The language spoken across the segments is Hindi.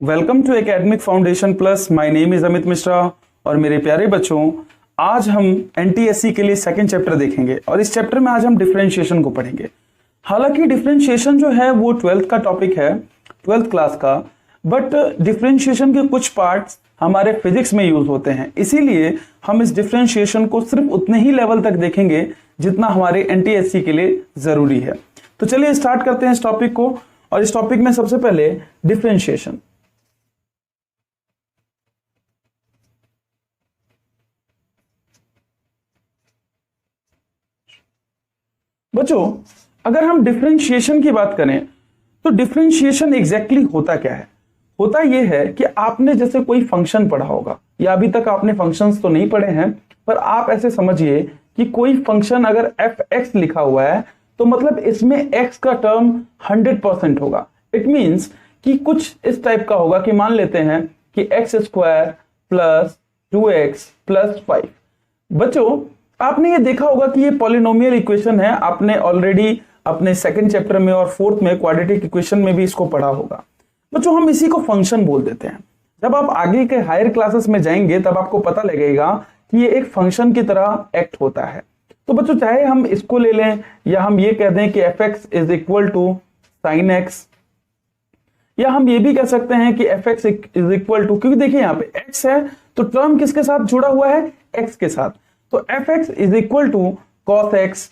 Welcome to academic foundation plus. My name is Amit Mishra और मेरे प्यारे बच्चों, आज हम एनटीएससी के लिए सेकंड चैप्टर देखेंगे और इस चैप्टर में आज हम डिफरेंशिएशन को पढ़ेंगे। हालांकि डिफरेंशिएशन जो है वो 12th का टॉपिक है, 12th क्लास का, बट डिफरेंशिएशन के कुछ पार्ट्स हमारे फिजिक्स में यूज होते हैं, इसीलिए हम इस डिफरेंशिएशन को सिर्फ उतने ही लेवल तक देखेंगे जितना हमारे एनटीएससी के लिए जरूरी है। तो चलिए स्टार्ट करते हैं इस टॉपिक को। और इस टॉपिक में सबसे पहले डिफरेंशिएशन। बच्चों, अगर हम डिफरेंशिएशन की बात करें तो डिफरेंशिएशन एग्जैक्टली होता क्या है? होता यह है कि आपने जैसे कोई फंक्शन पढ़ा होगा, या अभी तक आपने फंक्शंस तो नहीं पढ़े हैं, पर आप ऐसे समझिए कि कोई फंक्शन अगर f(x) लिखा हुआ है तो मतलब इसमें x का टर्म 100% होगा। इट मींस कि कुछ इस टाइप का होगा कि मान लेते हैं कि x² + 2x + 5। बच्चों, आपने ये देखा होगा कि ये पॉलिनोमियल इक्वेशन है, आपने ऑलरेडी अपने सेकंड चैप्टर में और फोर्थ में क्वाड्रेटिक इक्वेशन में भी इसको पढ़ा होगा। बच्चों, हम इसी को फंक्शन बोल देते हैं। जब आप आगे के हायर क्लासेस में जाएंगे तब आपको पता लगेगा कि ये एक फंक्शन की तरह एक्ट होता है। तो बच्चों, चाहे हम इसको ले लें या हम ये कह दें कि f(x) = sin x, या हम ये भी कह सकते हैं कि f(x) क्योंकि देखिए यहाँ पे x है तो टर्म किसके साथ जुड़ा हुआ है? x के साथ। तो f(x) = cos x।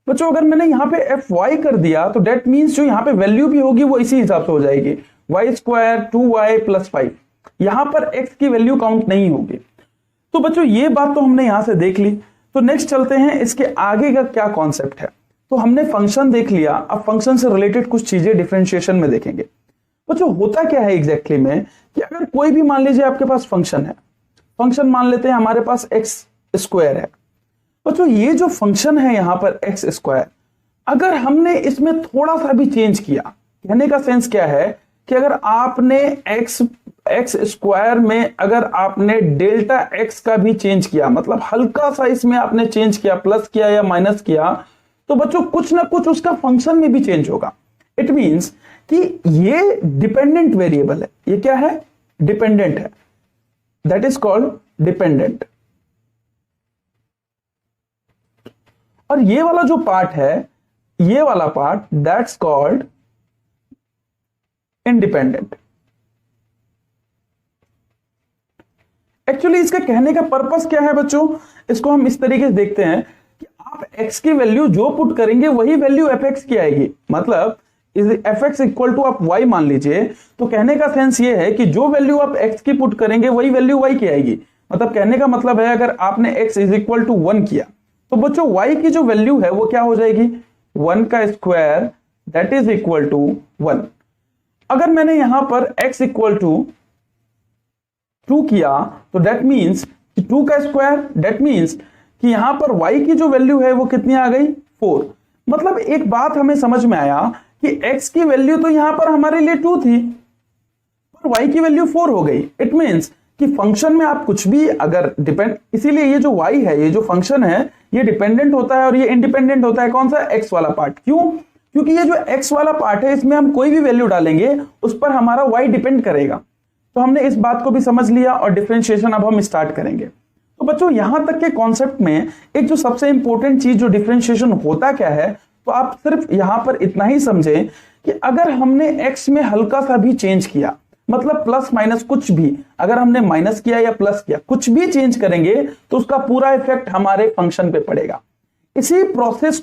बच्चों, अगर मैंने यहाँ पे fy कर दिया तो डेट मीन्स जो यहाँ पे वैल्यू भी होगी वो इसी हिसाब से हो जाएगी, y² 2y + 5। यहां पर x की वैल्यू काउंट नहीं होगी। तो बच्चों, ये बात तो हमने यहां से देख ली। तो नेक्स्ट चलते हैं, इसके आगे का क्या कॉन्सेप्ट है। तो हमने फंक्शन देख लिया, अब फंक्शन से रिलेटेड कुछ चीजें डिफरेंशिएशन में देखेंगे। बच्चों, होता क्या है एग्जैक्टली में कि अगर कोई भी मान लीजिए आपके पास फंक्शन है, फंक्शन मान लेते हैं हमारे पास x² है। बच्चों, ये जो फंक्शन है यहां पर x², अगर हमने इसमें थोड़ा सा भी चेंज किया, कहने का सेंस क्या है कि अगर आपने x² में अगर आपने डेल्टा x का भी चेंज किया, मतलब हल्का सा इसमें आपने चेंज किया, प्लस किया या माइनस किया, तो बच्चों कुछ ना कुछ उसका फंक्शन में भी चेंज होगा। इट मींस कि ये डिपेंडेंट वेरिएबल है। ये क्या है? डिपेंडेंट है। That is called dependent. और ये वाला जो पार्ट है, ये वाला part, that's called independent. Actually इसका कहने का पर्पस क्या है बच्चों? इसको हम इस तरीके से देखते हैं कि आप x की वैल्यू जो पुट करेंगे वही वैल्यू f(x) की आएगी। मतलब f(x) = आप y मान लीजिए, तो कहने का सेंस ये है कि जो वैल्यू आप x की पुट करेंगे वही वैल्यू y की आएगी। मतलब कहने का मतलब है अगर आपने x = 1 किया तो बच्चों y की जो वैल्यू है वो क्या हो जाएगी? 1² दैट इज इक्वल टू 1। अगर मैंने यहां पर x = 2 किया तो दैट मींस कि 2 का स्क्वायर, दैट मींस कि यहां पर y की जो वैल्यू है वो कितनी आ गई? 4। मतलब एक बात हमें समझ में आया कि x की वैल्यू तो यहां पर हमारे लिए 2 थी, पर y की वैल्यू 4 हो गई। इट मींस कि फंक्शन में आप कुछ भी अगर डिपेंड, इसीलिए ये जो y है, ये जो फंक्शन है, ये डिपेंडेंट होता है और ये इंडिपेंडेंट होता है। कौन सा? x वाला पार्ट। क्यों? क्योंकि ये जो x वाला पार्ट है इसमें हम कोई भी वैल्यू डालेंगे उस पर हमारा y डिपेंड करेगा। तो हमने इस बात को भी समझ लिया और डिफरेंशिएशन अब हम स्टार्ट करेंगे। तो बच्चों, यहां तक के कॉन्सेप्ट में एक जो सबसे इंपॉर्टेंट चीज जो डिफरेंशिएशन होता क्या है, तो आप सिर्फ यहां पर इतना ही समझें कि अगर हमने x में हल्का सा भी चेंज किया, मतलब प्लस माइनस कुछ भी, अगर हमने माइनस किया या प्लस किया, कुछ भी चेंज करेंगे तो उसका पूरा इफेक्ट हमारे फंक्शन पे पड़ेगा। इसी प्रोसेस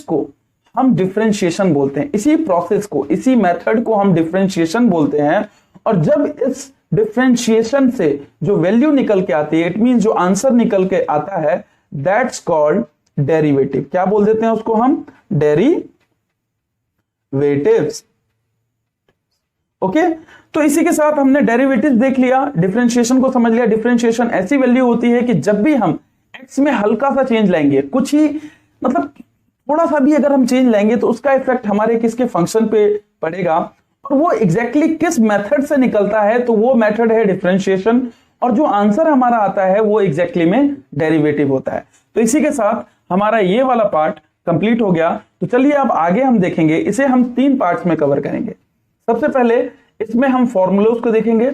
को हम डिफरेंशिएशन बोलते हैं। इसी प्रोसेस को, इसी मेथड को हम डिफरेंशिएशन बोलते हैं। और जब इस डिफरेंशिएशन से जो वैल्यू निकल के आती है, इट मींस जो आंसर निकल के आता है, दैट्स कॉल्ड डेरिवेटिव। क्या बोल देते हैं उसको हम? डेरिवेटिव्स। ओके, तो इसी के साथ हमने डेरिवेटिव्स देख लिया, डिफरेंशिएशन को समझ लिया। डिफरेंशिएशन ऐसी वैल्यू होती है कि जब भी हम x में हल्का सा चेंज लाएंगे, कुछ ही मतलब थोड़ा सा भी अगर हम चेंज लाएंगे तो उसका इफेक्ट हमारे किसके फंक्शन पे पड़ेगा, और वो एग्जैक्टली किस मेथड से निकलता है, तो वो मेथड है डिफरेंशिएशन। और जो आंसर हमारा आता है वो एग्जैक्टली में डेरिवेटिव होता है। तो इसी के साथ हमारा ये वाला पार्ट कंप्लीट हो गया। तो चलिए अब आगे हम देखेंगे, इसे हम 3 पार्ट्स में कवर करेंगे। सबसे पहले इसमें हम फॉर्मूलाज को देखेंगे।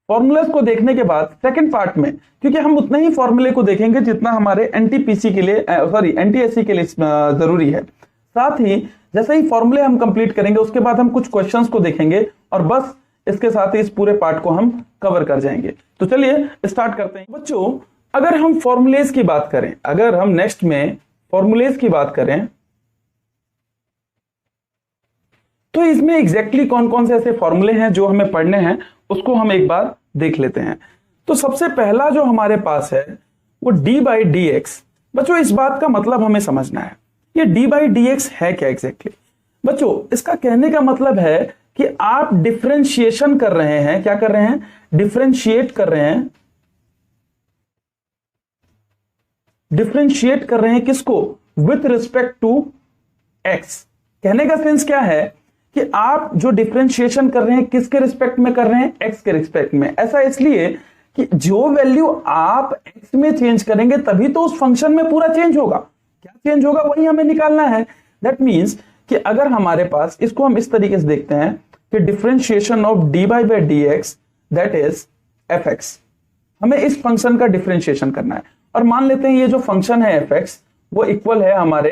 फॉर्मूलाज को देखने के बाद सेकंड पार्ट में, क्योंकि हम उतना ही फॉर्मूले को देखेंगे जितना हमारे एनटीपीसी के लिए एनटीएससी के लिए जरूरी है। साथ ही जैसे ही फॉर्मूले हम कंप्लीट करेंगे उसके बाद हम कुछ क्वेश्चंस को देखेंगे और बस इसके साथ ही इस पूरे पार्ट को हम कवर कर जाएंगे। तो चलिए स्टार्ट करते हैं बच्चों। अगर हम फॉर्मूलेज की बात करें, अगर हम नेक्स्ट में फॉर्मूलेज की बात करें तो इसमें एग्जैक्टली कौन कौन से ऐसे फॉर्मूले हैं जो हमें पढ़ने हैं, उसको हम एक बार देख लेते हैं। तो सबसे पहला जो हमारे पास है वो डी बाई डी एक्स। बच्चों इस बात का मतलब हमें समझना है, ये डी बाई डी एक्स है क्या एग्जैक्टली। बच्चों इसका कहने का मतलब है कि आप डिफरेंशिएशन कर रहे हैं, क्या कर रहे हैं, डिफरेंशिएट कर रहे हैं, डिफरेंशिएट कर रहे हैं किसको, विथ रिस्पेक्ट टू एक्स। कहने का सेंस क्या है कि आप जो डिफरेंशिएशन कर रहे हैं किसके रिस्पेक्ट में कर रहे हैं, एक्स के रिस्पेक्ट में। ऐसा इसलिए कि जो वैल्यू आप एक्स में चेंज करेंगे तभी तो उस फंक्शन में पूरा चेंज होगा। क्या चेंज होगा वही हमें निकालना है। दैट मीन्स कि अगर हमारे पास, इसको हम इस तरीके से देखते हैं कि differentiation of D by by d x that is F x, हमें इस फंक्शन का डिफरेंशिएशन करना है। और मान लेते हैं ये जो फंक्शन है एफ एक्स वो इक्वल है हमारे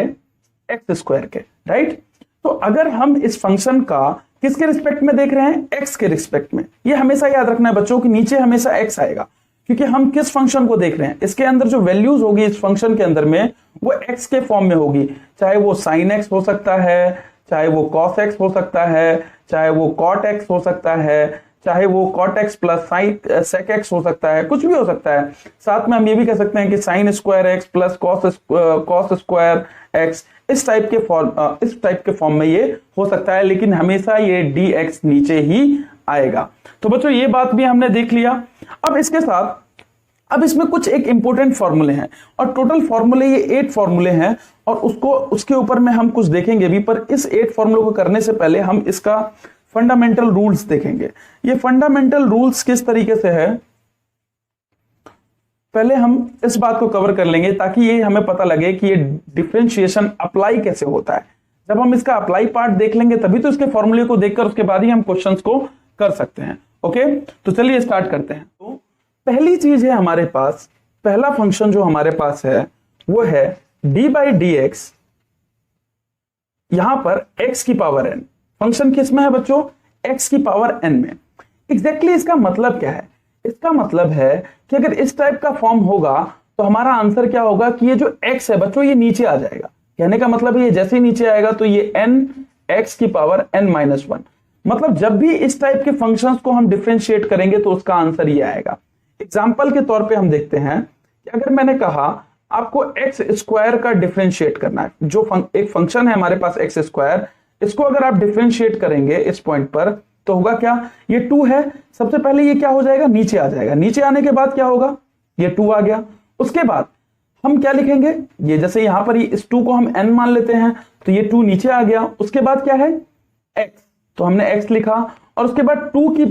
एक्स स्क्वायर के, राइट। तो अगर हम इस फंक्शन का किसके रिस्पेक्ट में देख रहे हैं, एक्स के रिस्पेक्ट में। ये हमेशा याद रखना है बच्चों कि नीचे हमेशा एक्स आएगा, क्योंकि हम किस फंक्शन को देख रहे हैं, इसके अंदर जो वैल्यूज होगी इस फंक्शन के अंदर में वो एक्स के फॉर्म में होगी। चाहे वो साइन एक्स हो सकता है, चाहे वो कॉस एक्स हो सकता है, चाहे वो कॉट एक्स हो सकता है, चाहे वो cot x plus sec x हो सकता है, कुछ भी हो सकता है। साथ में हम ये भी कह सकते हैं कि sine square x plus cos square x, इस टाइप के फॉर्म में ये हो सकता है, लेकिन हमेशा ये डी एक्स नीचे ही आएगा। तो बच्चों ये बात भी हमने देख लिया। अब इसके साथ अब इसमें कुछ एक इंपॉर्टेंट फॉर्मूले हैं, और टोटल फॉर्मूले ये 8 फॉर्मूले हैं, और उसके ऊपर में हम कुछ देखेंगे भी। पर इस 8 फॉर्मूलों को करने से पहले हम इसका फंडामेंटल रूल्स देखेंगे। ये फंडामेंटल रूल्स किस तरीके से है, पहले हम इस बात को कवर कर लेंगे ताकि ये हमें पता लगे कि ये डिफरेंशिएशन अप्लाई कैसे होता है। जब हम इसका अप्लाई पार्ट देख लेंगे तभी तो इसके फॉर्मूले को देखकर उसके बाद ही हम क्वेश्चंस को कर सकते हैं। ओके, तो चलिए स्टार्ट करते हैं। तो पहली चीज है हमारे पास, पहला फंक्शन जो हमारे पास है वो है डी बाई डी एक्स, यहां पर एक्स की पावर n। फंक्शन किस में है बच्चों, एक्स की पावर n में। एग्जैक्टली इसका मतलब क्या है, इसका मतलब है कि अगर इस टाइप का फॉर्म होगा तो हमारा आंसर क्या होगा कि ये जो x है बच्चों ये नीचे आ जाएगा। कहने का मतलब है ये जैसे ही नीचे आएगा तो ये n x की पावर n-1। मतलब जब भी इस टाइप के फंक्शंस को हम डिफरेंशिएट करेंगे तो उसका आंसर ये आएगा। एग्जांपल के तौर पे हम देखते हैं कि अगर मैंने कहा आपको एक्स स्क्वायर का डिफरेंशिएट करना है, जो एक फंक्शन है हमारे पास एक्स स्क्वायर, इसको अगर आप डिफरेंशिएट करेंगे इस पॉइंट पर तो होगा क्या, ये 2 है। सबसे पहले ये क्या हो जाएगा, नीचे आ जाएगा। नीचे आने के बाद क्या होगा, ये 2 आ गया। उसके बाद हम क्या लिखेंगे, ये जैसे यहां पर इस 2 को हम n मान लेते हैं तो ये 2 नीचे आ गया। उसके बाद क्या है x, तो हमने x लिखा, और उसके बाद 2 की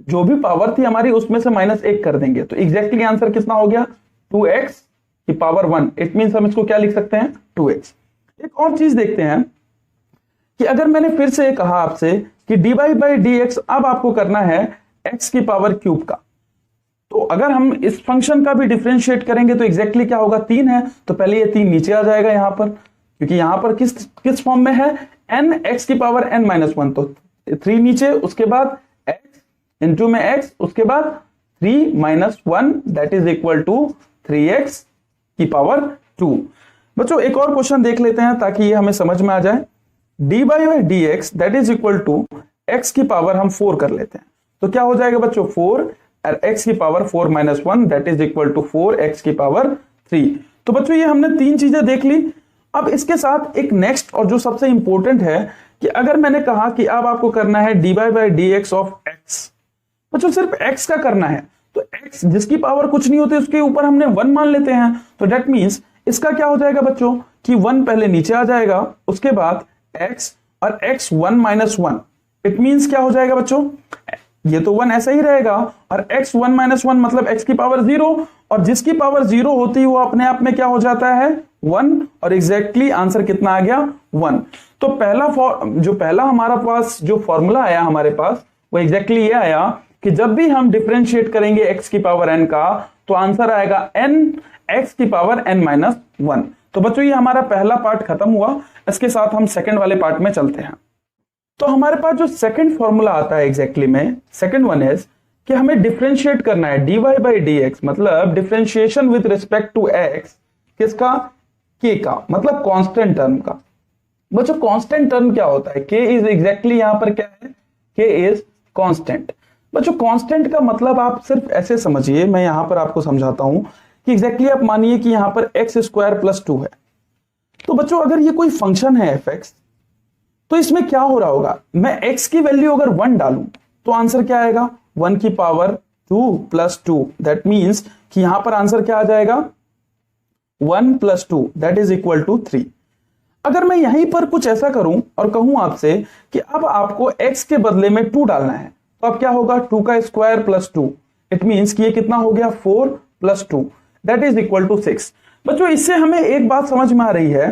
जो भी पावर थी हमारी उसमें से -1 कर देंगे। तो एग्जैक्टली आंसर कितना हो गया, 2x की पावर 1। इट मींस हम इसको क्या लिख सकते हैं, 2x। एक और चीज देखते हैं कि अगर मैंने फिर से कहा आपसे कि D by by d x अब आपको करना है x की पावर क्यूब का, तो अगर हम इस फंक्शन का भी डिफरेंशिएट करेंगे तो एग्जैक्टली क्या होगा, 3 है तो पहले ये 3 नीचे आ जाएगा यहां पर, क्योंकि यहां पर किस फॉर्म में है, n x की पावर n-1, तो 3 नीचे, उसके बाद x इंटू में x, उसके बाद 3 - 1 that is equal to 3x की पावर 2। बच्चों एक और क्वेश्चन देख लेते हैं ताकि ये हमें समझ में आ जाए। D by by d x that is equal to x की पावर हम 4 कर लेते हैं, तो क्या हो जाएगा बच्चों 4, और x की पावर 4 - 1 that is equal to 4x की पावर 3। तो बच्चों ये हमने 3 चीजें देख ली। अब इसके साथ एक नेक्स्ट और जो सबसे इंपॉर्टेंट है कि अगर मैंने कहा कि अब आपको करना है D by by d x of x, बच्चों सिर्फ x का करना है, तो x जिसकी पावर कुछ नहीं होती उसके ऊपर हमने 1 मान लेते हैं। तो दैट मीन्स इसका क्या हो जाएगा बच्चों कि 1 पहले नीचे आ जाएगा, उसके बाद x और x 1 - 1, इट मींस क्या हो जाएगा बच्चों, ये तो 1 ऐसा ही रहेगा, और x 1 - 1 मतलब x की पावर 0, और जिसकी पावर 0 होती है वो अपने आप में क्या हो जाता है, 1 और एग्जैक्टली आंसर कितना आ गया 1। तो पहला हमारा पास जो फॉर्मूला आया हमारे पास वो एग्जैक्टली ये आया कि जब भी हम डिफरेंशिएट करेंगे x की पावर n का तो आंसर आएगा n x की पावर n माइनस 1। तो बच्चों ये हमारा पहला पार्ट खत्म हुआ। इसके साथ हम सेकंड वाले पार्ट में चलते हैं। तो हमारे पास जो सेकंड फॉर्मूला आता है एग्जैक्टली में, सेकंड वन इज कि हमें डिफरेंशिएट करना है dy बाई dx, मतलब differentiation with respect to x किसका, k का, मतलब कांस्टेंट टर्म का। बच्चों कांस्टेंट टर्म क्या होता है, k इज एग्जैक्टली यहां पर क्या है, k इज कांस्टेंट। बच्चों कांस्टेंट का मतलब आप सिर्फ ऐसे समझिए, मैं यहां पर आपको समझाता हूं कि एग्जैक्टली आप मानिए कि यहां पर x स्क्वायर प्लस 2 है। तो बच्चों अगर ये कोई फंक्शन है fx, तो इसमें क्या हो रहा होगा, मैं x की वैल्यू अगर 1 डालूं तो आंसर क्या आएगा 1 की पावर 2 प्लस 2। दैट मीन्स कि यहां पर आंसर क्या आ जाएगा 1 plus 2 that is equal to 3। अगर मैं यहीं पर कुछ ऐसा करूं और कहूं आपसे कि अब आपको x के बदले में 2 डालना है, तो अब क्या होगा 2 का स्क्वायर प्लस 2। इट मीन्स कि ये कितना हो गया 4 plus 2 that is equal to 6। बच्चों इससे हमें एक बात समझ में आ रही है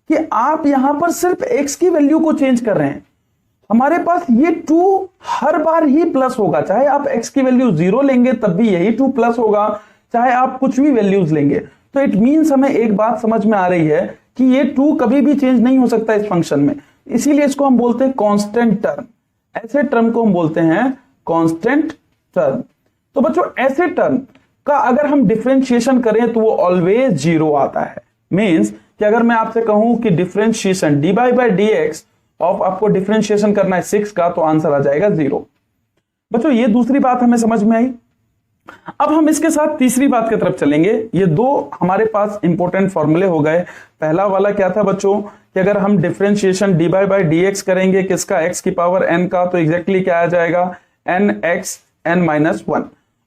कि आप यहां पर सिर्फ x की वैल्यू को चेंज कर रहे हैं। हमारे पास ये 2 हर बार ही प्लस होगा, चाहे आप x की वैल्यू 0 लेंगे तब भी यही 2 प्लस होगा, चाहे आप कुछ भी वैल्यूज लेंगे। तो इट मीन्स हमें एक बात समझ में आ रही है कि ये 2 कभी भी चेंज नहीं हो सकता इस फंक्शन में, इसीलिए इसको हम बोलते हैं कांस्टेंट टर्म। ऐसे टर्म को हम बोलते हैं कांस्टेंट टर्म। तो बच्चों ऐसे टर्म का अगर हम डिफरेंशिएशन करें तो वो ऑलवेज 0 आता है। मींस कि अगर मैं आपसे कहूं कि differentiation dy by dx of, आपको डिफरेंशिएशन करना है 6 का, तो आंसर आ जाएगा 0। बच्चों ये दूसरी बात हमें समझ में आई। अब हम इसके साथ तीसरी बात की तरफ चलेंगे। ये दो हमारे पास इंपॉर्टेंट फॉर्मूले हो गए। पहला वाला क्या था बच्चों कि अगर हम डिफरेंशिएशन dy बाई dx करेंगे किसका, x की पावर n का, तो एग्जैक्टली क्या आ जाएगा nx n माइनस 1।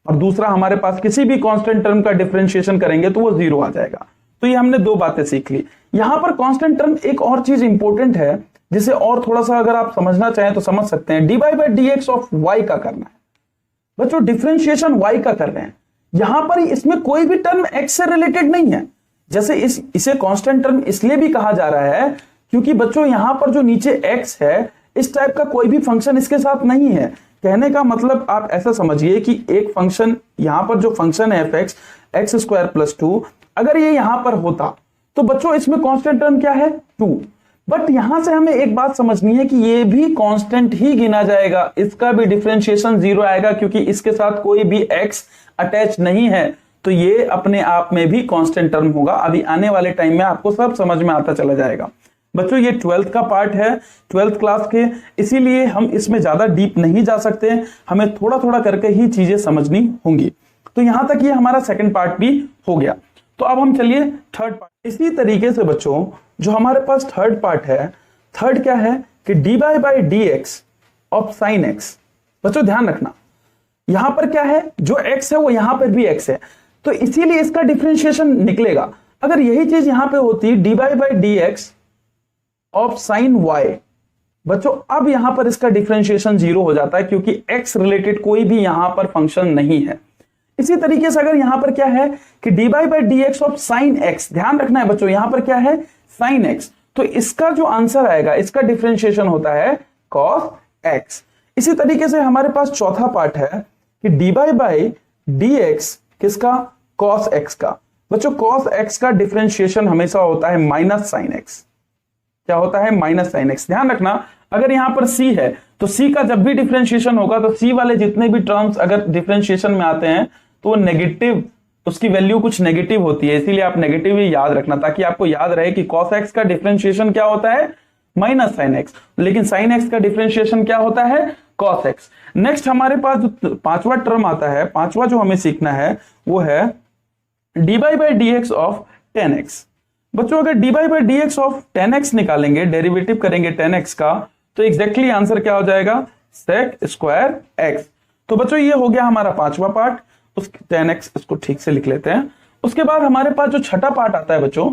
और दूसरा हमारे पास किसी भी कांस्टेंट टर्म का डिफरेंशिएशन करेंगे तो वो 0 आ जाएगा। तो ये हमने दो बातें सीख ली। यहां पर कांस्टेंट टर्म एक और चीज इंपॉर्टेंट है जिसे और थोड़ा सा अगर आप समझना चाहें तो समझ सकते हैं। dy by dx of y का करना है बच्चों, डिफरेंशिएशन y का कर रहे हैं। यहां पर इसमें कोई भी टर्म x से रिलेटेड नहीं है। जैसे इसे कांस्टेंट टर्म इसलिए भी कहा जा रहा है क्योंकि बच्चों यहां पर जो नीचे x है इस टाइप का कोई भी फंक्शन इसके साथ नहीं है। कहने का मतलब आप ऐसा समझिए कि एक फंक्शन, यहां पर जो फंक्शन है fx x स्क्वायर प्लस 2, अगर ये यहां पर होता तो बच्चों इसमें कांस्टेंट टर्म क्या है 2। बट यहां से हमें एक बात समझनी है कि ये भी कांस्टेंट ही गिना जाएगा, इसका भी डिफरेंशिएशन 0 आएगा क्योंकि इसके साथ कोई भी x अटैच नहीं है। तो ये अपने आप में भी कांस्टेंट टर्म होगा। अभी आने वाले टाइम में आपको सब समझ में आता चला जाएगा। बच्चों ये 12th का पार्ट है, 12th क्लास के, इसीलिए हम इसमें ज्यादा डीप नहीं जा सकते, हमें थोड़ा थोड़ा करके ही चीजें समझनी होंगी। तो यहां तक ये हमारा सेकंड पार्ट भी हो गया। तो अब हम चलिए थर्ड पार्ट। इसी तरीके से बच्चों जो हमारे पास थर्ड पार्ट है, थर्ड क्या है कि dy by dx of sine x। बच्चों ध्यान रखना यहां पर क्या है, जो x है वो यहां पर भी x है, तो इसीलिए इसका डिफरेंशिएशन निकलेगा। अगर यही चीज यहां पे होती dy by dx of sine y, बच्चों अब यहां पर इसका डिफरेंशिएशन 0 हो जाता है क्योंकि x रिलेटेड कोई भी यहां पर फंक्शन नहीं है। इसी तरीके से अगर यहां पर क्या है कि dy by dx of sine x, ध्यान रखना है बच्चों यहां पर क्या है साइन x, तो इसका जो आंसर आएगा इसका डिफरेंशिएशन होता है cos x। इसी तरीके से हमारे पास चौथा पार्ट है कि dy बाई dx किसका, cos x का। बच्चों cos x का डिफरेंशिएशन हमेशा होता है माइनस साइन x। क्या होता है माइनस साइन x। ध्यान रखना अगर यहां पर c है तो c का जब भी डिफरेंशिएशन होगा तो c वाले जितने भी टर्म्स अगर डिफरेंशिएशन में आते हैं तो वो नेगेटिव, उसकी वैल्यू कुछ नेगेटिव होती है, इसीलिए आप नेगेटिव ही याद रखना ताकि आपको याद रहे कि cos x का डिफरेंशिएशन क्या होता है माइनस साइन x, लेकिन साइन x का डिफरेंशिएशन क्या होता है cos x। नेक्स्ट हमारे पास जो पांचवा टर्म आता है, पांचवा जो हमें सीखना है वो है dy by dx of 10x। बच्चों अगर dy by dx of 10x निकालेंगे, डेरिवेटिव करेंगे 10x का, तो एग्जैक्टली आंसर क्या हो जाएगा sec स्क्वायर x। तो बच्चों ये हो गया हमारा पांचवा पार्ट। उस 10x इसको ठीक से लिख लेते हैं। उसके बाद हमारे पास जो छठा पार्ट आता है बच्चों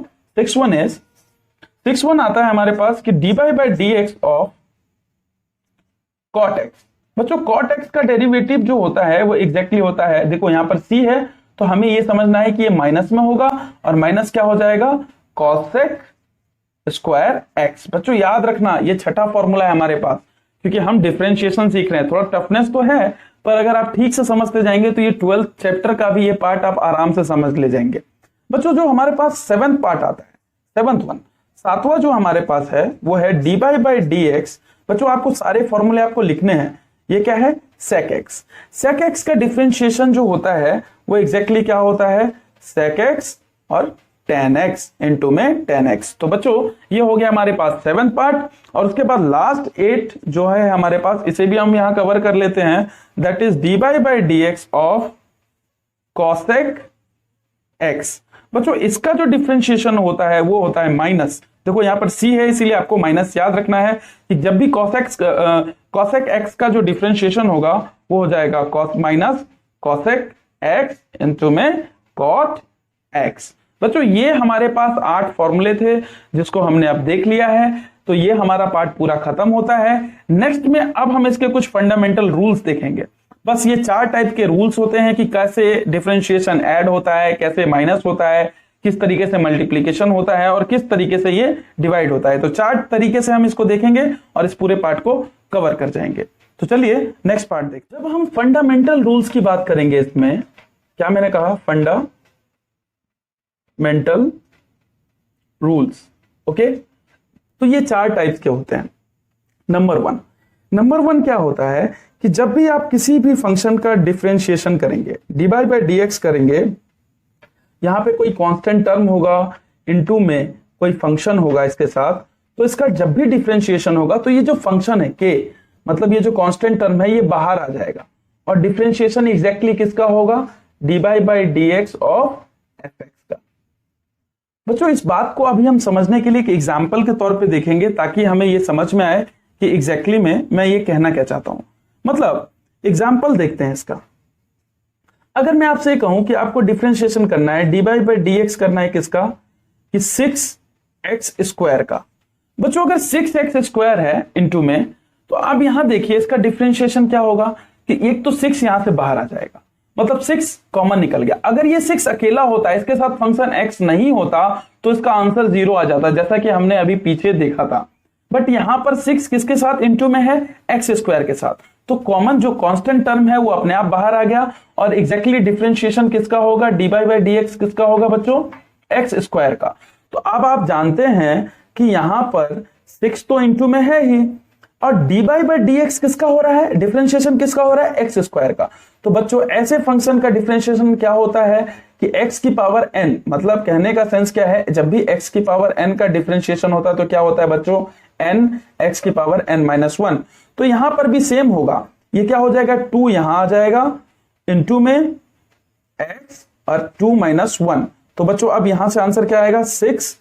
6 आता है हमारे पास कि dy by dx of cot x। बच्चों cot x का डेरिवेटिव जो होता है वो एग्जैक्टली होता है, देखो यहां पर c है तो हमें ये समझना है कि ये माइनस में होगा और माइनस क्या हो जाएगा कॉसेक स्क्वायर एक्स। बच्चों याद रखना ये छठा फॉर्मूला है हमारे पास, क्योंकि हम डिफरेंशिएशन सीख रहे हैं, थोड़ा टफनेस तो है, पर अगर आप ठीक से समझते जाएंगे तो ये 12th चैप्टर का भी ये पार्ट आप आराम से समझ ले जाएंगे। बच्चों जो हमारे पास 7th पार्ट आता है, 7th वन, सातवां जो हमारे पास है वो है D by by d x. बच्चों आपको सारे फॉर्मूले आपको लिखने हैं। ये क्या है? Sec x. सेक एक्स का डिफरेंशिएशन जो होता है वो एग्जैक्टली क्या होता है? सेक एक्स और tan x इंटू में tan x। तो बच्चों ये हो गया हमारे पास 7th पार्ट, और उसके बाद लास्ट 8 जो है हमारे पास, इसे भी हम यहां कवर कर लेते हैं, that is D by by d x of cosec x. बच्चों इसका जो डिफरेंशिएशन होता है वो होता है माइनस। देखो यहां पर c है इसीलिए आपको माइनस याद रखना है कि जब भी कॉसेक एक्स का जो डिफरेंशिएशन होगा वो हो जाएगा cos minus cosec x into में कॉट एक्स। बच्चों ये हमारे पास 8 फॉर्मूले थे जिसको हमने अब देख लिया है, तो ये हमारा पार्ट पूरा खत्म होता है। नेक्स्ट में अब हम इसके कुछ फंडामेंटल रूल्स देखेंगे। बस ये 4 टाइप के रूल्स होते हैं कि कैसे डिफरेंशिएशन ऐड होता है, कैसे माइनस होता है, किस तरीके से मल्टीप्लीकेशन होता है और किस तरीके से ये डिवाइड होता है। तो 4 तरीके से हम इसको देखेंगे और इस पूरे पार्ट को कवर कर जाएंगे। तो चलिए नेक्स्ट पार्ट देखते हैं। जब हम फंडामेंटल रूल्स की बात करेंगे, इसमें क्या मैंने कहा? Fundamental rules. ओके, तो ये 4 टाइप्स के होते हैं। नंबर वन क्या होता है कि जब भी आप किसी भी फंक्शन का डिफरेंशिएशन करेंगे, D by by d x करेंगे, यहां पे कोई कांस्टेंट टर्म होगा, इनटू में कोई फंक्शन होगा इसके साथ, तो इसका जब भी डिफरेंशिएशन होगा तो ये जो फंक्शन है के, मतलब ये जो कांस्टेंट टर्म है ये बाहर आ जाएगा, और डिफरेंशिएशन एग्जैक्टली किसका होगा? D by by d x of F x का। बच्चों इस बात को अभी हम समझने के लिए एक एग्जाम्पल के तौर पे देखेंगे, ताकि हमें ये समझ में आए कि एग्जैक्टली में मैं ये कहना क्या चाहता हूं। मतलब एग्जाम्पल देखते हैं इसका। अगर मैं आपसे कहूं कि आपको डिफरेंशिएशन करना है, D by by d x करना है किसका? कि 6x स्क्वायर का। बच्चों अगर 6x स्क्वायर है इनटू में, तो अब यहां देखिए इसका डिफरेंशिएशन क्या होगा कि एक तो 6 यहां से बाहर आ जाएगा, मतलब 6 कॉमन निकल गया। अगर ये 6 अकेला होता, इसके साथ फंक्शन x नहीं होता, तो इसका आंसर 0 आ जाता, जैसा कि हमने अभी पीछे देखा था। बट यहां पर 6 किसके साथ इनटू में है? x स्क्वायर के साथ, तो कॉमन जो कांस्टेंट टर्म है वो अपने आप बाहर आ गया, और एग्जैक्टली डिफरेंशिएशन किसका होगा? D by by d x किसका होगा बच्चों? एक्स स्क्वायर का। तो अब आप जानते हैं कि यहां पर 6 तो इनटू में है ही, और D by by d x किसका हो रहा है? डिफरेंशिएशन किसका हो रहा है? एक्स स्क्वायर का। तो बच्चों ऐसे फंक्शन का डिफरेंशिएशन क्या होता है कि x की पावर n, मतलब कहने का सेंस क्या है, जब भी x की पावर n का डिफरेंशिएशन होता है तो क्या होता है बच्चों? n x की पावर n माइनस 1। तो यहां पर भी सेम होगा, ये क्या हो जाएगा? 2 यहां आ जाएगा इनटू में x और 2 माइनस 1। तो बच्चों अब यहां से आंसर क्या आएगा? 6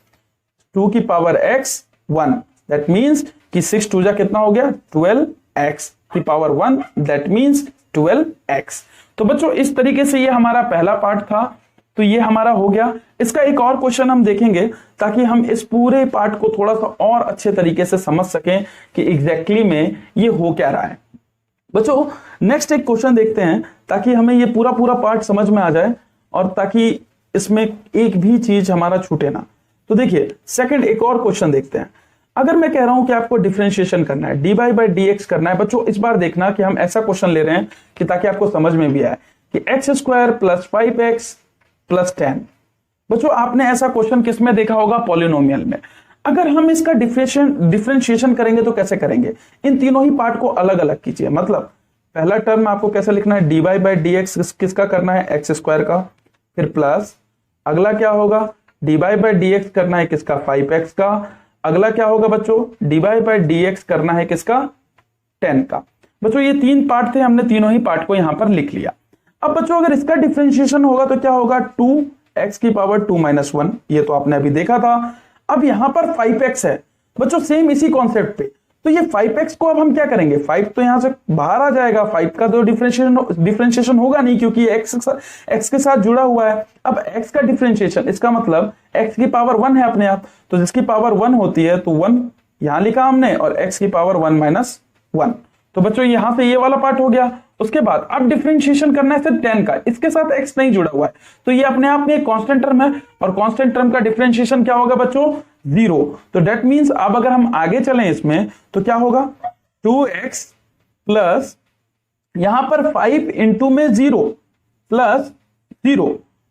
2 की पावर x 1, दैट मींस कि 6 2 जा कितना हो गया? 12x की पावर 1, दैट मींस 12x। तो बच्चों इस तरीके से ये हमारा पहला पार्ट था, तो ये हमारा हो गया। इसका एक और क्वेश्चन हम देखेंगे ताकि हम इस पूरे पार्ट को थोड़ा सा और अच्छे तरीके से समझ सकें कि एग्जैक्टली में ये हो क्या रहा है। बच्चों नेक्स्ट एक क्वेश्चन देखते हैं ताकि हमें ये पूरा पार्ट समझ में आ जाए, और ताकि इसमें एक भी चीज हमारा छूटे ना। तो देखिए सेकंड एक और क्वेश्चन देखते हैं। अगर मैं कह रहा हूं कि आपको डिफरेंशिएशन करना है, D by by d x करना है, बच्चों इस बार देखना कि हम ऐसा क्वेश्चन ले रहे हैं कि ताकि आपको समझ में भी आए कि x square plus 5x plus 10। बच्चों आपने ऐसा क्वेश्चन किस में देखा होगा? पॉलिनोमियल में। अगर हम इसका डिफरेंशिएशन करेंगे तो कैसे करेंगे? इन तीनों ही पार्ट को अलग अलग कीजिए। मतलब पहला टर्म आपको कैसे लिखना है? D by by d x किसका करना है? एक्स स्क्वायर का, फिर प्लस अगला क्या होगा? D by by d x करना है किसका? 5x का। अगला क्या होगा बच्चों? D by by d x करना है किसका? 10 का। बच्चों ये 3 पार्ट थे, हमने तीनों ही पार्ट को यहां पर लिख लिया। अब बच्चों अगर इसका डिफरेंशिएशन होगा तो क्या होगा? 2x की पावर 2 माइनस 1, ये तो आपने अभी देखा था। अब यहां पर 5x है बच्चों, सेम इसी कॉन्सेप्ट पे, तो ये 5x को अब हम क्या करेंगे? 5 तो यहां से बाहर आ जाएगा, 5 का तो डिफरेंशिएशन होगा नहीं क्योंकि x के साथ जुड़ा हुआ है। अब x का डिफरेंशिएशन, इसका मतलब x की पावर 1 है अपने आप, तो जिसकी पावर 1 होती है तो 1 यहां लिखा हमने, और x की पावर 1 माइनस 1, तो बच्चों यहां से ये वाला पार्ट हो गया। उसके बाद अब डिफरेंशिएशन करना है सिर्फ 10 का, इसके साथ x नहीं जुड़ा हुआ है, तो ये अपने आप में एक कांस्टेंट टर्म है, और कांस्टेंट टर्म का डिफरेंशिएशन क्या होगा बच्चों, 0। तो दैट मींस अब अगर हम आगे चलें इसमें तो क्या होगा, 2x प्लस यहां पर 5 इंटू में 0 प्लस 0।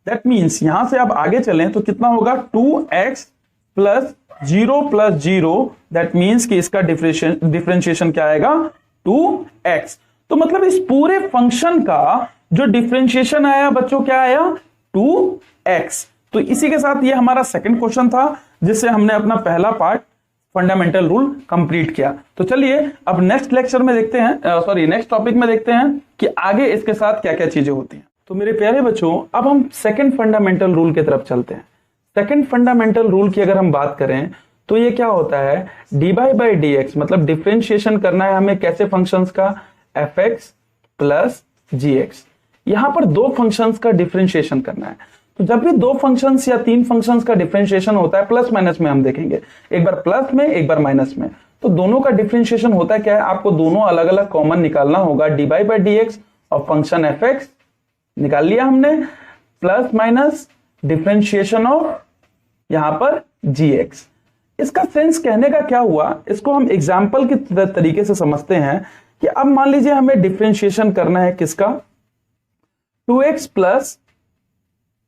दैट मींस यहां से अब आगे चलें तो कितना होगा, 2x plus 0 plus 0। That means कि इसका डिफरेंशिएशन क्या आएगा, 2x। तो मतलब इस पूरे फंक्शन का जो डिफरेंशिएशन आया बच्चों क्या आया, 2x। तो इसी के साथ ये हमारा सेकंड क्वेश्चन था जिससे हमने अपना पहला पार्ट फंडामेंटल रूल कंप्लीट किया। तो चलिए अब नेक्स्ट लेक्चर में देखते हैं, नेक्स्ट टॉपिक में देखते हैं कि आगे इसके साथ क्या क्या चीजें होती हैं। तो मेरे प्यारे बच्चों अब हम सेकंड फंडामेंटल रूल की तरफ चलते हैं। सेकंड फंडामेंटल रूल की अगर हम बात करें तो ये क्या होता है, dy बाई डी एक्स, मतलब डिफरेंशिएशन करना है हमें कैसे फंक्शंस का, fx प्लस gx। यहां पर दो फंक्शंस का डिफरेंशिएशन करना है। तो जब भी दो फंक्शंस या तीन फंक्शंस का डिफरेंशिएशन होता है, प्लस माइनस में हम देखेंगे, एक बार प्लस में एक बार माइनस में, तो दोनों का डिफरेंशिएशन होता है क्या है, आपको दोनों अलग अलग कॉमन निकालना होगा। dy बाई डी एक्स और फंक्शन fx निकाल लिया हमने, प्लस माइनस डिफरेंशिएशन ऑफ यहां पर gx। इसका सेंस कहने का क्या हुआ, इसको हम एग्जाम्पल के तरीके से समझते हैं कि अब मान लीजिए हमें डिफरेंशिएशन करना है किसका, 2x प्लस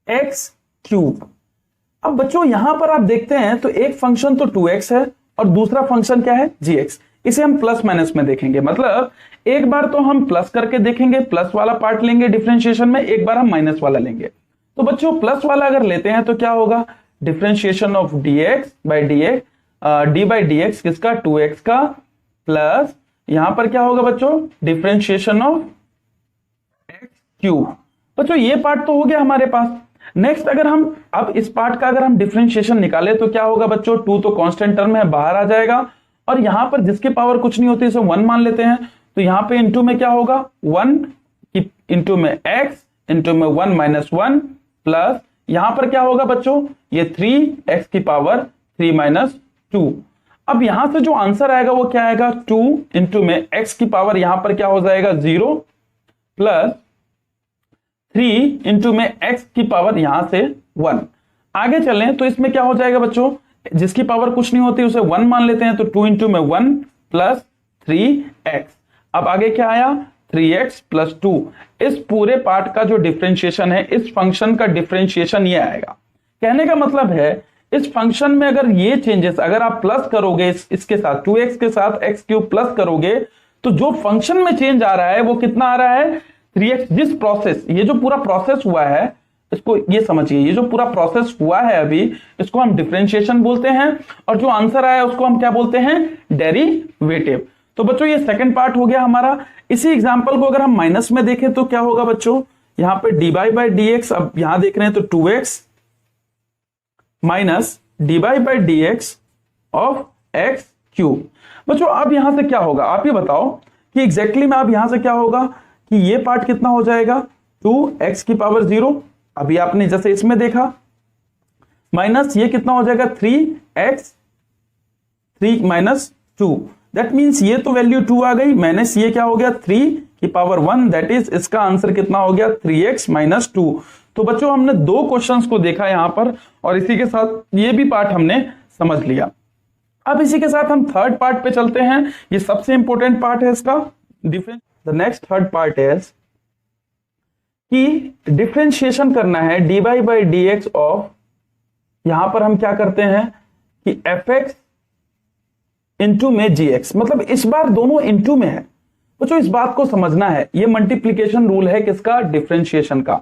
एक्स क्यूब। अब बच्चों यहां पर आप देखते हैं तो एक फंक्शन तो 2x है और दूसरा फंक्शन क्या है, gx। इसे हम प्लस माइनस में देखेंगे, मतलब एक बार तो हम प्लस करके देखेंगे, प्लस वाला पार्ट लेंगे डिफरेंशिएशन में, एक बार हम माइनस वाला लेंगे। तो बच्चों प्लस वाला अगर लेते हैं तो क्या होगा, differentiation of dx by dx, D by d x किसका, 2x का, प्लस यहां पर क्या होगा बच्चों, डिफरेंशिएशन ऑफ एक्स क्यूब। बच्चों ये पार्ट तो हो गया हमारे पास। नेक्स्ट अगर हम अब इस पार्ट का अगर हम डिफरेंशिएशन निकाले तो क्या होगा बच्चों, 2 तो कांस्टेंट टर्म है, बाहर आ जाएगा, और यहां पर जिसकी पावर कुछ नहीं होती इसे 1 मान लेते हैं। तो यहां पे इंटू में क्या होगा, 1 इंटू में x इंटू में 1 माइनस 1, प्लस यहां पर क्या होगा बच्चों, ये 3x की पावर 3 माइनस 2। अब यहां से जो आंसर आएगा वो क्या आएगा, 2 इंटू में x की पावर यहां पर क्या हो जाएगा 0, प्लस 3 इंटू में x की पावर यहां से 1। आगे चलें तो इसमें क्या हो जाएगा बच्चों, जिसकी पावर कुछ नहीं होती उसे 1 मान लेते हैं, तो 2 इंटू में 1 प्लस 3x। अब आगे क्या आया, 3x प्लस 2। इस पूरे पार्ट का जो डिफरेंशिएशन है, इस फंक्शन का डिफरेंशिएशन ये आएगा। कहने का मतलब है इस फंक्शन में अगर ये चेंजेस अगर आप प्लस करोगे इसके साथ 2x के साथ x क्यूब प्लस करोगे, तो जो फंक्शन में चेंज आ रहा है वो कितना आ रहा है, 3x। जिस प्रोसेस, ये जो पूरा प्रोसेस हुआ है इसको ये समझिए, ये जो पूरा प्रोसेस हुआ है अभी, इसको हम डिफरेंशिएशन बोलते हैं, और जो आंसर आया उसको हम क्या बोलते हैं, डेरिवेटिव। तो बच्चों ये सेकंड पार्ट हो गया हमारा। इसी एग्जांपल को अगर हम माइनस में देखें तो क्या होगा बच्चों, यहां पे dy बाई डी एक्स, अब यहां देख रहे हैं तो 2x minus dy by d x of x cube. बच्चों अब यहां से क्या होगा, आप ये बताओ कि एग्जैक्टली में अब यहां से क्या होगा कि ये पार्ट कितना हो जाएगा, 2x की पावर 0, अभी आपने जैसे इसमें देखा, माइनस ये कितना हो जाएगा 3x 3 माइनस 2। दैट मींस ये तो वैल्यू 2 आ गई, माइनस ये क्या हो गया 3 की पावर 1, दैट इज इसका आंसर कितना हो गया 3x माइनस 2। तो बच्चों हमने दो क्वेश्चंस को देखा यहां पर, और इसी के साथ ये भी पार्ट हमने समझ लिया। अब इसी के साथ हम थर्ड पार्ट पे चलते हैं, ये सबसे इंपॉर्टेंट पार्ट है इसका difference. The next third part is कि डिफरेंशिएशन करना है dy by d x of, यहां पर हम क्या करते हैं कि fx इंटू में gx, मतलब इस बार दोनों इंटू में है। बच्चों इस बात को समझना है, ये मल्टीप्लीकेशन रूल है किसका, डिफरेंशिएशन का।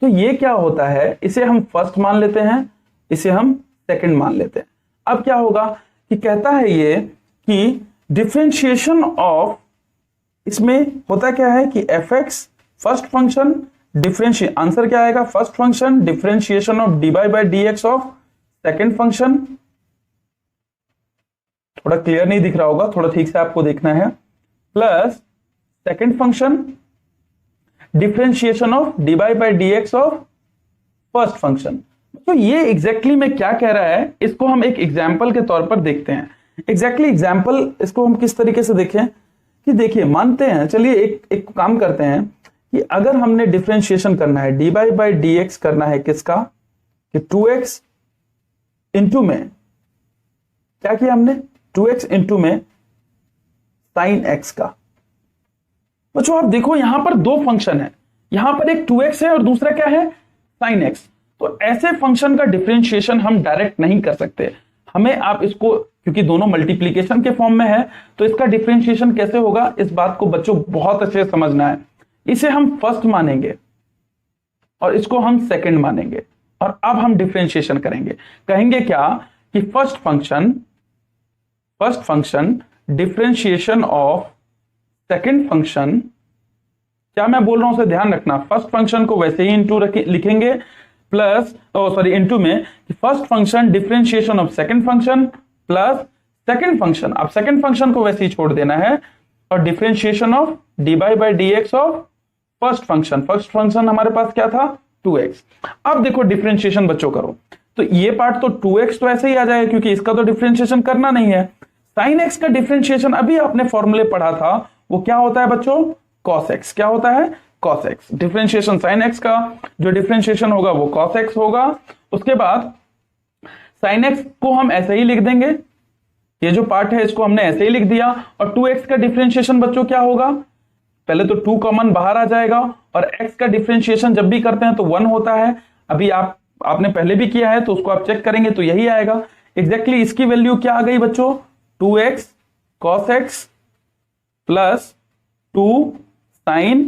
तो ये क्या होता है, इसे हम फर्स्ट मान लेते हैं, इसे हम सेकंड मान लेते हैं। अब क्या होगा कि कहता है ये कि डिफरेंशिएशन ऑफ, इसमें होता क्या है कि fx first function, differentiate answer क्या आएगा, first function differentiation of dy by d x of second function. थोड़ा क्लियर नहीं दिख रहा होगा, थोड़ा ठीक से आपको देखना है, plus second function differentiation of dy by d x of first function. तो ये एग्जैक्टली में क्या कह रहा है, इसको हम एक एग्जाम्पल के तौर पर देखते हैं। एग्जैक्टली एग्जाम्पल इसको हम किस तरीके से देखें कि देखिए मानते हैं, चलिए एक काम करते हैं कि अगर हमने डिफरेंशिएशन करना है dy बाई डी एक्स करना है किसका, कि 2x इंटू में क्या किया हमने, 2x इंटू में साइन x का। बच्चों आप देखो यहां पर दो फंक्शन है, यहां पर एक 2x है और दूसरा क्या है, साइन x। तो ऐसे फंक्शन का डिफरेंशिएशन हम डायरेक्ट नहीं कर सकते, हमें आप इसको, क्योंकि दोनों मल्टीप्लीकेशन के फॉर्म में है, तो इसका डिफरेंशिएशन कैसे होगा, इस बात को बच्चों बहुत अच्छे से समझना है। इसे हम फर्स्ट मानेंगे और इसको हम सेकंड मानेंगे, और अब हम डिफरेंशिएशन करेंगे। कहेंगे क्या कि first function differentiation of second function, क्या मैं बोल रहा हूं उसे ध्यान रखना, फर्स्ट फंक्शन को वैसे ही इंटू लिखेंगे प्लस इंटू में first function differentiation of second function plus second function, अब सेकंड फंक्शन को वैसे ही छोड़ देना है, और differentiation of D by d x of first function हमारे पास क्या था, 2x। अब देखो डिफरेंशिएशन बच्चों करो, तो ये पार्ट तो 2x तो ऐसे ही आ जाएगा क्योंकि इसका तो डिफरेंशिएशन करना नहीं है। साइन x का डिफरेंशिएशन अभी आपने फॉर्मूले पढ़ा था, वो क्या होता है बच्चों, cos x। क्या होता है, cos x। Differentiation sine x का जो डिफरेंशिएशन होगा वो cos x होगा। उसके बाद साइन x को हम ऐसे ही लिख देंगे, ये जो पार्ट है इसको हमने ऐसे ही लिख दिया, और 2x का डिफरेंशिएशन बच्चों क्या होगा, पहले तो 2 कॉमन बाहर आ जाएगा, और x का डिफरेंशिएशन जब भी करते हैं तो 1 होता है। अभी आपने पहले भी किया है तो उसको आप चेक करेंगे तो यही आएगा। एग्जैक्टली इसकी वैल्यू क्या आ गई बच्चों, 2x cos x plus 2 sin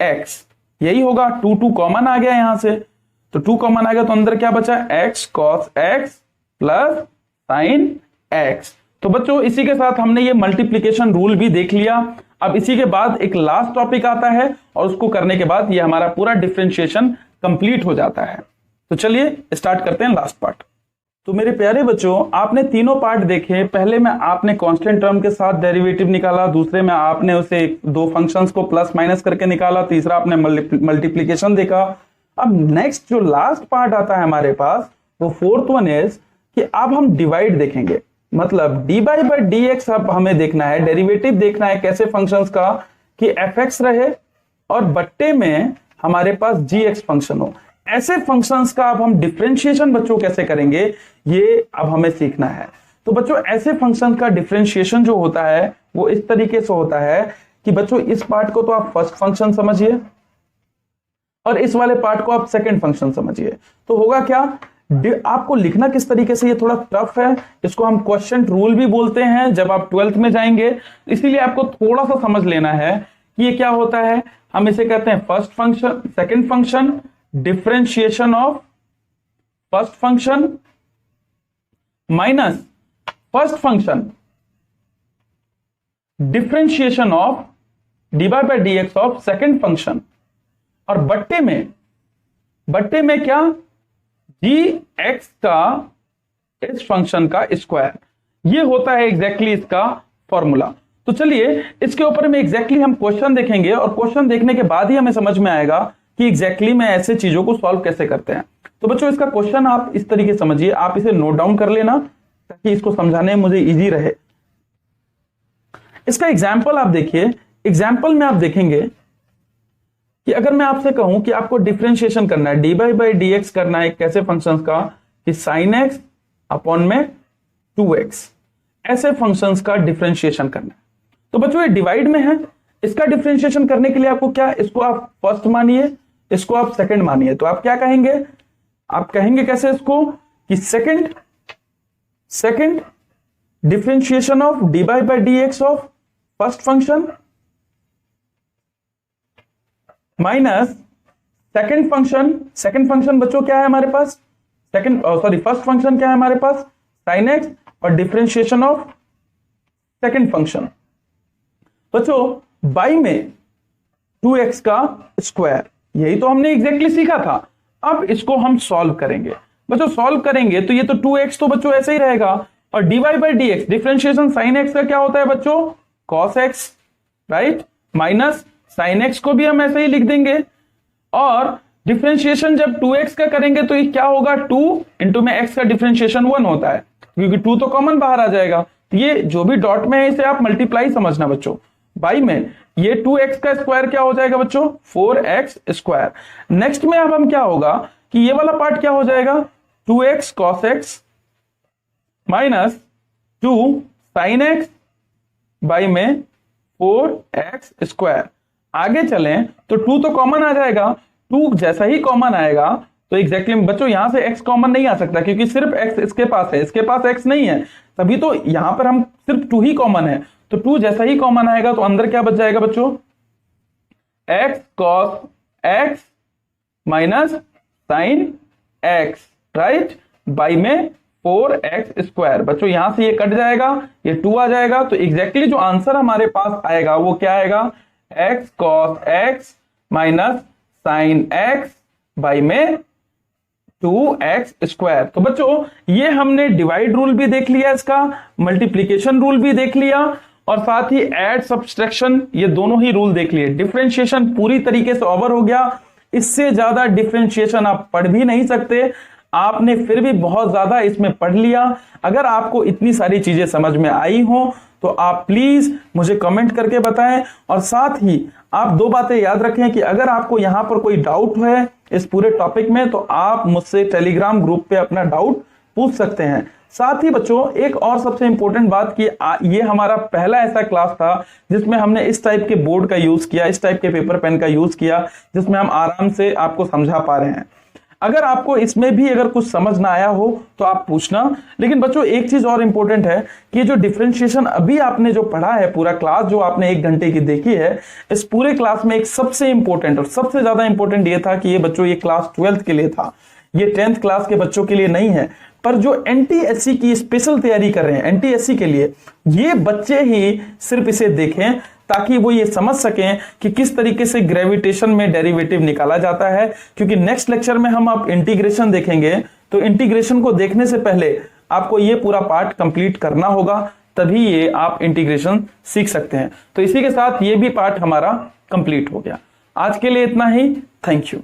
x, यही होगा। 2 कॉमन आ गया यहां से, तो 2 कॉमन आ गया तो अंदर क्या बचा, x cos x plus sin x। तो बच्चों इसी के साथ हमने ये मल्टीप्लीकेशन रूल भी देख लिया। अब इसी के बाद एक लास्ट टॉपिक आता है, और उसको करने के बाद ये हमारा पूरा डिफरेंशिएशन कंप्लीट हो जाता है। तो चलिए स्टार्ट करते हैं लास्ट पार्ट। तो मेरे प्यारे बच्चों, आपने तीनों पार्ट देखे। पहले में आपने कांस्टेंट टर्म के साथ डेरिवेटिव निकाला, दूसरे में आपने उसे दो फंक्शंस को प्लस माइनस करके निकाला, तीसरा आपने मल्टीप्लीकेशन देखा। अब नेक्स्ट जो लास्ट पार्ट आता है हमारे पास, वो फोर्थ वन इज कि अब हम डिवाइड देखेंगे। मतलब D by by d x अब हमें देखना है, डेरिवेटिव देखना है कैसे फंक्शंस का, कि एफ एक्स रहे और बट्टे में हमारे पास जी एक्स फंक्शन हो। ऐसे फंक्शंस का अब हम डिफरेंशिएशन बच्चों कैसे करेंगे, ये अब हमें सीखना है। तो बच्चों ऐसे फंक्शन का डिफरेंशिएशन जो होता है वो इस तरीके से होता है कि बच्चों इस पार्ट को तो आप फर्स्ट फंक्शन समझिए और इस वाले पार्ट को आप सेकंड फंक्शन समझिए। तो होगा क्या, आपको लिखना किस तरीके से ये थोड़ा टफ है, इसको हम क्वेश्चन रूल भी बोलते हैं जब आप 12th में जाएंगे, इसीलिए आपको थोड़ा सा समझ लेना है कि ये क्या होता है। हम इसे कहते हैं first function, second function, differentiation of first function minus first function differentiation of D by d x of second function, और बट्टे में क्या, जी एक्स का इस फंक्शन का स्क्वायर। ये होता है एग्जैक्टली इसका फॉर्मूला। तो चलिए इसके ऊपर में एग्जैक्टली हम क्वेश्चन देखेंगे, और क्वेश्चन देखने के बाद ही हमें समझ में आएगा कि एग्जैक्टली में ऐसे चीजों को सॉल्व कैसे करते हैं। तो बच्चों इसका क्वेश्चन आप इस तरीके समझिए, आप इसे नोट डाउन कर लेना ताकि इसको समझाने में मुझे इजी रहे। इसका एग्जाम्पल आप देखिए, एग्जाम्पल में आप देखेंगे कि अगर मैं आपसे कहूं कि आपको डिफरेंशिएशन करना है, डी बाई डी एक्स करना है कैसे फंक्शंस का, कि साइन एक्स अपॉन में 2x, ऐसे फंक्शंस का डिफरेंशिएशन करना है। तो बच्चों ये डिवाइड में है, इसका डिफरेंशिएशन करने के लिए आपको क्या, इसको आप फर्स्ट मानिए, इसको आप सेकंड मानिए। तो आप क्या कहेंगे, आप कहेंगे कैसे इसको, कि second differentiation of D by d x of first function minus second function बच्चों क्या है हमारे पास, फर्स्ट फंक्शन क्या है हमारे पास, साइन एक्स, और डिफरेंशिएशन ऑफ सेकंड फंक्शन बच्चों बाई में 2x का स्क्वायर। यही तो हमने एग्जैक्टली सीखा था। अब इसको हम सॉल्व करेंगे बच्चों, सॉल्व करेंगे तो ये तो 2x तो बच्चों ऐसे ही रहेगा, और D by d x differentiation sine x का क्या होता है बच्चों, cos x, right, minus sine x को भी हम ऐसे ही लिख देंगे, और डिफरेंशिएशन जब 2x का करेंगे तो ये क्या होगा, 2 इंटू में x का डिफरेंशिएशन 1 होता है, क्योंकि 2 तो कॉमन बाहर आ जाएगा। तो ये जो भी डॉट में है इसे आप मल्टीप्लाई समझना बच्चों, बाई में ये 2x का स्क्वायर क्या हो जाएगा बच्चों, 4x स्क्वायर। नेक्स्ट में अब हम क्या होगा कि ये वाला पार्ट क्या हो जाएगा, 2x cos x minus 2 sin x by में 4x स्क्वायर। आगे चलें तो 2 तो कॉमन आ जाएगा, 2 जैसा ही कॉमन आएगा तो एग्जैक्टली बच्चों यहां से x कॉमन नहीं आ सकता क्योंकि सिर्फ x इसके पास है, इसके पास x नहीं है, तभी तो यहां पर हम सिर्फ 2 ही कॉमन है। तो 2 जैसा ही कॉमन आएगा तो अंदर क्या बच जाएगा बच्चों, x cos x minus sine x, right, by में 4x स्क्वायर। बच्चों यहां से ये कट जाएगा, ये 2 आ जाएगा, तो एग्जैक्टली जो आंसर हमारे पास आएगा वो क्या आएगा, x cos x minus sine x by में 2x स्क्वायर। तो बच्चों ये हमने डिवाइड रूल भी देख लिया, इसका मल्टीप्लीकेशन रूल भी देख लिया, और साथ ही ऐड सब्सट्रैक्शन, ये दोनों ही रूल देख लिए। डिफरेंशिएशन पूरी तरीके से ओवर हो गया, इससे ज्यादा डिफरेंशिएशन आप पढ़ भी नहीं सकते। आपने फिर भी बहुत ज्यादा इसमें पढ़ लिया। अगर आपको इतनी सारी चीजें समझ में आई हो तो आप प्लीज मुझे कमेंट करके बताएं, और साथ ही आप 2 बातें याद रखें कि अगर आपको यहां पर कोई डाउट है इस पूरे टॉपिक में तो आप मुझसे टेलीग्राम ग्रुप पे अपना डाउट पूछ सकते हैं। साथ ही बच्चों एक और सबसे इंपॉर्टेंट बात कि ये हमारा पहला ऐसा क्लास था जिसमें हमने इस टाइप के बोर्ड का यूज किया, इस टाइप के पेपर पेन का यूज किया, जिसमें हम आराम से आपको समझा पा रहे हैं। अगर आपको इसमें भी अगर कुछ समझ ना आया हो तो आप पूछना। लेकिन बच्चों एक चीज और इंपॉर्टेंट है कि जो डिफरेंशिएशन अभी आपने जो पढ़ा है, पूरा क्लास जो आपने 1 घंटे की देखी है, इस पूरे क्लास में एक सबसे इंपॉर्टेंट और सबसे ज्यादा इंपॉर्टेंट ये था कि ये बच्चों ये क्लास 12th के लिए था, ये 10th क्लास के बच्चों के लिए नहीं है। पर जो एनटीएससी की स्पेशल तैयारी कर रहे हैं, एनटीएससी के लिए, ये बच्चे ही सिर्फ इसे देखें ताकि वो ये समझ सकें कि किस तरीके से ग्रेविटेशन में डेरिवेटिव निकाला जाता है। क्योंकि नेक्स्ट लेक्चर में हम आप इंटीग्रेशन देखेंगे, तो इंटीग्रेशन को देखने से पहले आपको ये पूरा पार्ट कंप्लीट करना होगा, तभी ये आप इंटीग्रेशन सीख सकते हैं। तो इसी के साथ ये भी पार्ट हमारा कंप्लीट हो गया। आज के लिए इतना ही, थैंक यू।